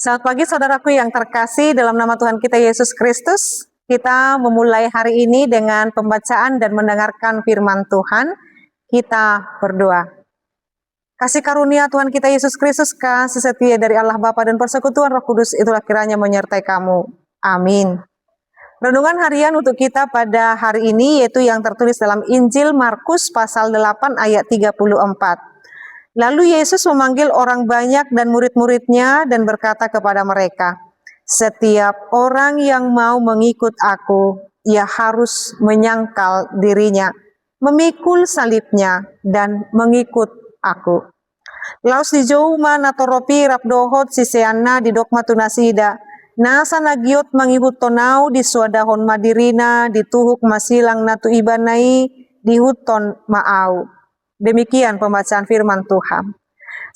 Selamat pagi saudaraku yang terkasih dalam nama Tuhan kita Yesus Kristus. Kita memulai hari ini dengan pembacaan dan mendengarkan firman Tuhan. Kita berdoa. Kasih karunia Tuhan kita Yesus Kristus, kasih setia dari Allah Bapa dan persekutuan Roh Kudus itulah kiranya menyertai kamu. Amin. Renungan harian untuk kita pada hari ini yaitu yang tertulis dalam Injil Markus pasal 8 ayat 34. Lalu Yesus memanggil orang banyak dan murid-muridnya dan berkata kepada mereka, "Setiap orang yang mau mengikut aku, ia harus menyangkal dirinya, memikul salibnya, dan mengikut aku. Laos di jouma natoropi rapdohot siseana di dogma tunasida, nasa nagiot mangibut tonau di suadahon madirina, di tuhuk masilang natu ibanai, di huton maau." Demikian pembacaan firman Tuhan.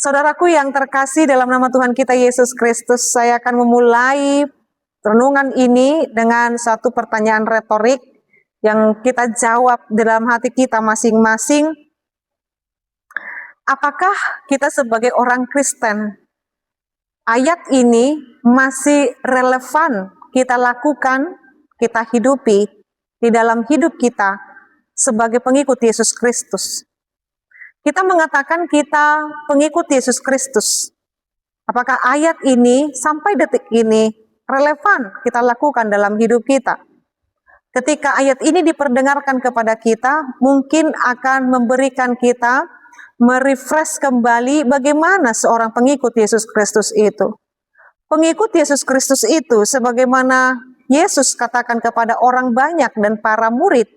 Saudaraku yang terkasih dalam nama Tuhan kita Yesus Kristus, saya akan memulai renungan ini dengan satu pertanyaan retorik yang kita jawab dalam hati kita masing-masing. Apakah kita sebagai orang Kristen, ayat ini masih relevan kita lakukan, kita hidupi di dalam hidup kita sebagai pengikut Yesus Kristus? Kita mengatakan kita pengikut Yesus Kristus. Apakah ayat ini sampai detik ini relevan kita lakukan dalam hidup kita? Ketika ayat ini diperdengarkan kepada kita, mungkin akan memberikan kita merefresh kembali bagaimana seorang pengikut Yesus Kristus itu. Pengikut Yesus Kristus itu sebagaimana Yesus katakan kepada orang banyak dan para murid.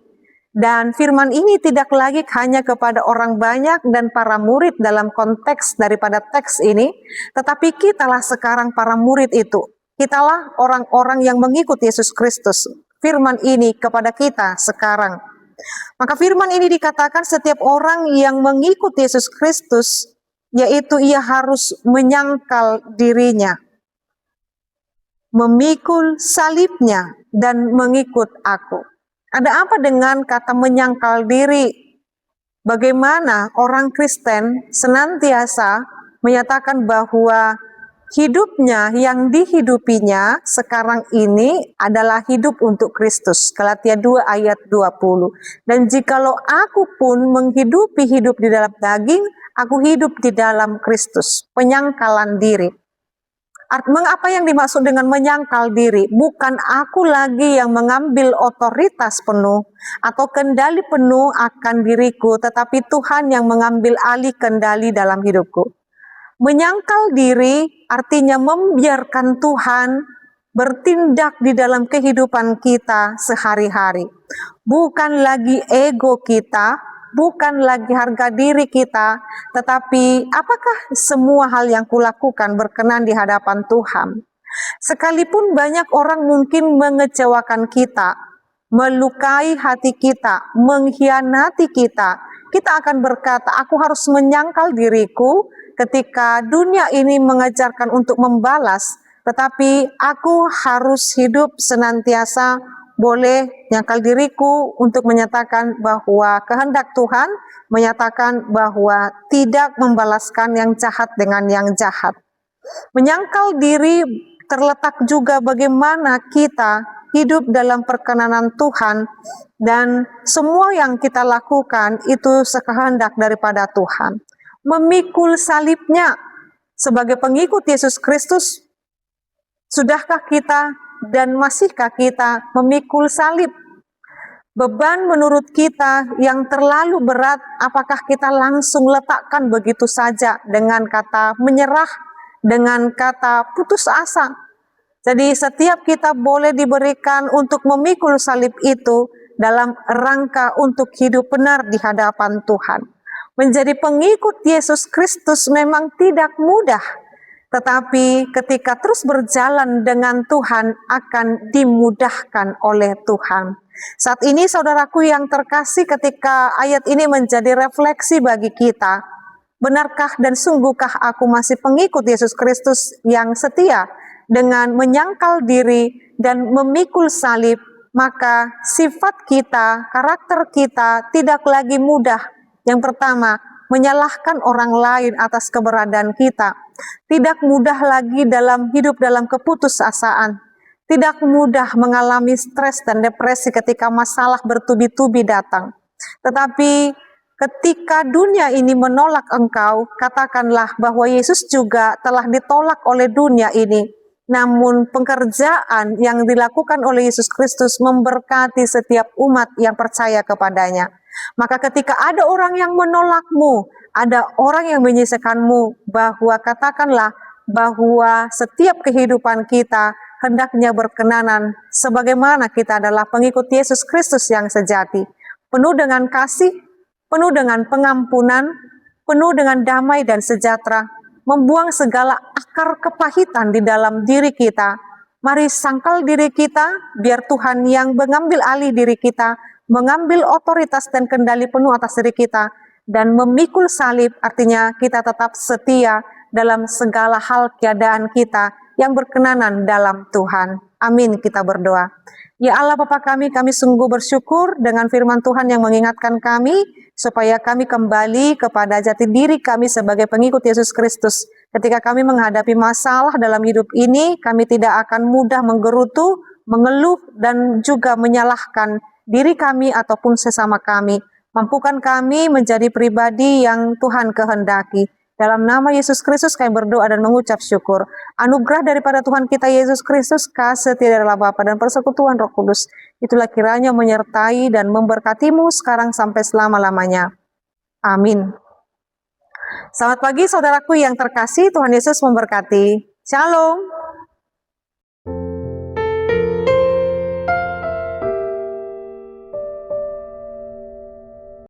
Dan firman ini tidak lagi hanya kepada orang banyak dan para murid dalam konteks daripada teks ini, tetapi kitalah sekarang para murid itu. Kitalah orang-orang yang mengikut Yesus Kristus. Firman ini kepada kita sekarang. Maka firman ini dikatakan setiap orang yang mengikut Yesus Kristus, yaitu ia harus menyangkal dirinya, memikul salibnya, dan mengikut aku. Ada apa dengan kata menyangkal diri? Bagaimana orang Kristen senantiasa menyatakan bahwa hidupnya yang dihidupinya sekarang ini adalah hidup untuk Kristus. Galatia 2 ayat 20. Dan jikalau aku pun menghidupi hidup di dalam daging, aku hidup di dalam Kristus. Penyangkalan diri. Apa yang dimaksud dengan menyangkal diri? Bukan aku lagi yang mengambil otoritas penuh atau kendali penuh akan diriku, tetapi Tuhan yang mengambil alih kendali dalam hidupku. Menyangkal diri artinya membiarkan Tuhan bertindak di dalam kehidupan kita sehari-hari. Bukan lagi ego kita, bukan lagi harga diri kita, tetapi apakah semua hal yang kulakukan berkenan di hadapan Tuhan? Sekalipun banyak orang mungkin mengecewakan kita, melukai hati kita, mengkhianati kita, kita akan berkata, aku harus menyangkal diriku ketika dunia ini mengajarkan untuk membalas, tetapi aku harus hidup senantiasa boleh nyangkal diriku untuk menyatakan bahwa kehendak Tuhan menyatakan bahwa tidak membalaskan yang jahat dengan yang jahat. Menyangkal diri terletak juga bagaimana kita hidup dalam perkenanan Tuhan dan semua yang kita lakukan itu sekehendak daripada Tuhan. Memikul salibnya sebagai pengikut Yesus Kristus, sudahkah kita dan masihkah kita memikul salib? Beban menurut kita yang terlalu berat, apakah kita langsung letakkan begitu saja dengan kata menyerah, dengan kata putus asa? Jadi setiap kita boleh diberikan untuk memikul salib itu dalam rangka untuk hidup benar di hadapan Tuhan. Menjadi pengikut Yesus Kristus memang tidak mudah, tetapi ketika terus berjalan dengan Tuhan akan dimudahkan oleh Tuhan. Saat ini saudaraku yang terkasih, ketika ayat ini menjadi refleksi bagi kita, benarkah dan sungguhkah aku masih pengikut Yesus Kristus yang setia dengan menyangkal diri dan memikul salib? Maka sifat kita, karakter kita tidak lagi mudah. Yang pertama, menyalahkan orang lain atas keberadaan kita. Tidak mudah lagi dalam hidup dalam keputusasaan. Tidak mudah mengalami stres dan depresi ketika masalah bertubi-tubi datang. Tetapi ketika dunia ini menolak engkau, katakanlah bahwa Yesus juga telah ditolak oleh dunia ini. Namun pekerjaan yang dilakukan oleh Yesus Kristus memberkati setiap umat yang percaya kepadanya. Maka ketika ada orang yang menolakmu, ada orang yang menyisakanmu, bahwa katakanlah bahwa setiap kehidupan kita hendaknya berkenanan sebagaimana kita adalah pengikut Yesus Kristus yang sejati. Penuh dengan kasih, penuh dengan pengampunan, penuh dengan damai dan sejahtera, membuang segala akar kepahitan di dalam diri kita. Mari sangkal diri kita, biar Tuhan yang mengambil alih diri kita, mengambil otoritas dan kendali penuh atas diri kita, dan memikul salib, artinya kita tetap setia dalam segala hal keadaan kita yang berkenanan dalam Tuhan. Amin, kita berdoa. Ya Allah Bapa kami sungguh bersyukur dengan firman Tuhan yang mengingatkan kami, supaya kami kembali kepada jati diri kami sebagai pengikut Yesus Kristus. Ketika kami menghadapi masalah dalam hidup ini, kami tidak akan mudah menggerutu, mengeluh, dan juga menyalahkan diri kami ataupun sesama kami. Mampukan kami menjadi pribadi yang Tuhan kehendaki. Dalam nama Yesus Kristus kami berdoa dan mengucap syukur. Anugerah daripada Tuhan kita Yesus Kristus, kasih setia dari Bapa dan persekutuan Roh Kudus, itulah kiranya menyertai dan memberkatimu sekarang sampai selama-lamanya. Amin. Selamat pagi saudaraku yang terkasih, Tuhan Yesus memberkati. Shalom.